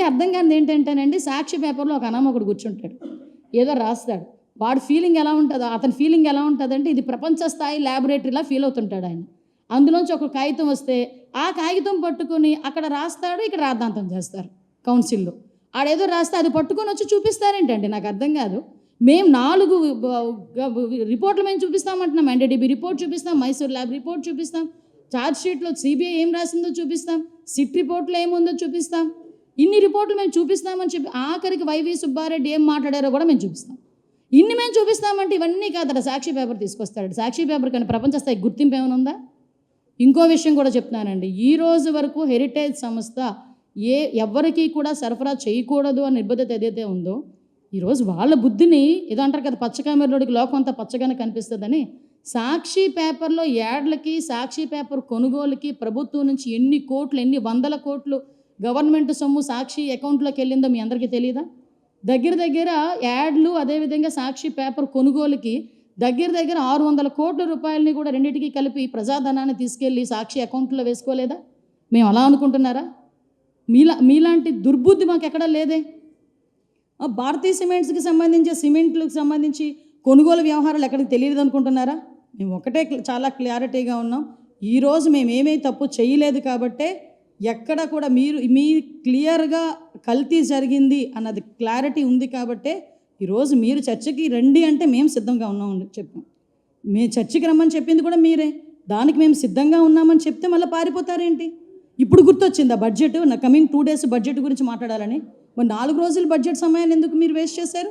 వీళ్ళకి అర్థం కానిది ఏంటంటేనండి, సాక్షి పేపర్లో ఒక అనామకుడు కూర్చుంటాడు, ఏదో రాస్తాడు. వాడి ఫీలింగ్ ఎలా ఉంటుందో, అతని ఫీలింగ్ ఎలా ఉంటుందంటే ఇది ప్రపంచ స్థాయి ల్యాబొరేటరీలా ఫీల్ అవుతుంటాడు ఆయన. అందులోంచి ఒక కాగితం వస్తే ఆ కాగితం పట్టుకొని అక్కడ రాస్తాడు, ఇక్కడ రాద్ధాంతం చేస్తారు కౌన్సిల్లో. ఆడేదో రాస్తే అది పట్టుకొని వచ్చి చూపిస్తారేంటండి, నాకు అర్థం కాదు. మేము 4 రిపోర్ట్లు మేము చూపిస్తామంటున్నాం. ఎన్డీడీబీ రిపోర్ట్ చూపిస్తాం, మైసూర్ ల్యాబ్ రిపోర్ట్ చూపిస్తాం, ఛార్జ్ షీట్లో సిబిఐ ఏం రాసిందో చూపిస్తాం, సిట్ రిపోర్ట్లో ఏముందో చూపిస్తాం. ఇన్ని రిపోర్ట్లు మేము చూపిస్తామని చెప్పి ఆఖరికి వైవి సుబ్బారెడ్డి ఏం మాట్లాడారో కూడా మేము చూపిస్తాం. ఇన్ని మేము చూపిస్తామంటే ఇవన్నీ కాదట సాక్షి పేపర్ తీసుకొస్తాడు. సాక్షి పేపర్ కానీ ప్రపంచ స్థాయి గుర్తింపు ఏమైనా ఉందా? ఇంకో విషయం కూడా చెప్తున్నానండి, ఈ రోజు వరకు హెరిటేజ్ సంస్థ ఎవరికి కూడా సరఫరా చేయకూడదు అనే నిబద్ధత ఏదైతే ఉందో, ఈరోజు వాళ్ళ బుద్ధిని ఏదో అంటారు కదా, పచ్చకామెరలోడికి లోకం అంతా పచ్చగానే కనిపిస్తుందని, సాక్షి పేపర్లో యాడ్లకి, సాక్షి పేపర్ కొనుగోలుకి ప్రభుత్వం నుంచి ఎన్ని కోట్లు, ఎన్ని వందల కోట్లు గవర్నమెంట్ సొమ్ము సాక్షి అకౌంట్లోకి వెళ్ళిందో మీ అందరికీ తెలియదా? దగ్గర యాడ్లు, అదేవిధంగా సాక్షి పేపర్ కొనుగోలుకి దగ్గర 600 కోట్ల రూపాయలని కూడా రెండింటికి కలిపి ప్రజాధనాన్ని తీసుకెళ్ళి సాక్షి అకౌంట్లో వేసుకోలేదా? మేము అలా అనుకుంటున్నారా? మీలాంటి దుర్బుద్ధి మాకు ఎక్కడా లేదే. భారతీయ సిమెంట్స్కి సంబంధించి, సిమెంట్లకు సంబంధించి కొనుగోలు వ్యవహారాలు ఎక్కడికి తెలియదు అనుకుంటున్నారా? మేము ఒకటే చాలా క్లారిటీగా ఉన్నాం, ఈరోజు మేము ఏమీ తప్పు చేయలేదు కాబట్టే ఎక్కడ కూడా మీ క్లియర్గా కల్తీ జరిగింది అన్నది క్లారిటీ ఉంది కాబట్టే ఈరోజు మీరు చర్చకి రండి అంటే మేము సిద్ధంగా ఉన్నామని చెప్పాం. మేము చర్చకి రమ్మని చెప్పింది కూడా మీరే, దానికి మేము సిద్ధంగా ఉన్నామని చెప్తే మళ్ళీ పారిపోతారేంటి? ఇప్పుడు గుర్తొచ్చింది ఆ బడ్జెట్, నా కమింగ్ 2 days బడ్జెట్ గురించి మాట్లాడాలని. మరి 4 రోజుల బడ్జెట్ సమయాన్ని ఎందుకు మీరు వేస్ట్ చేశారు?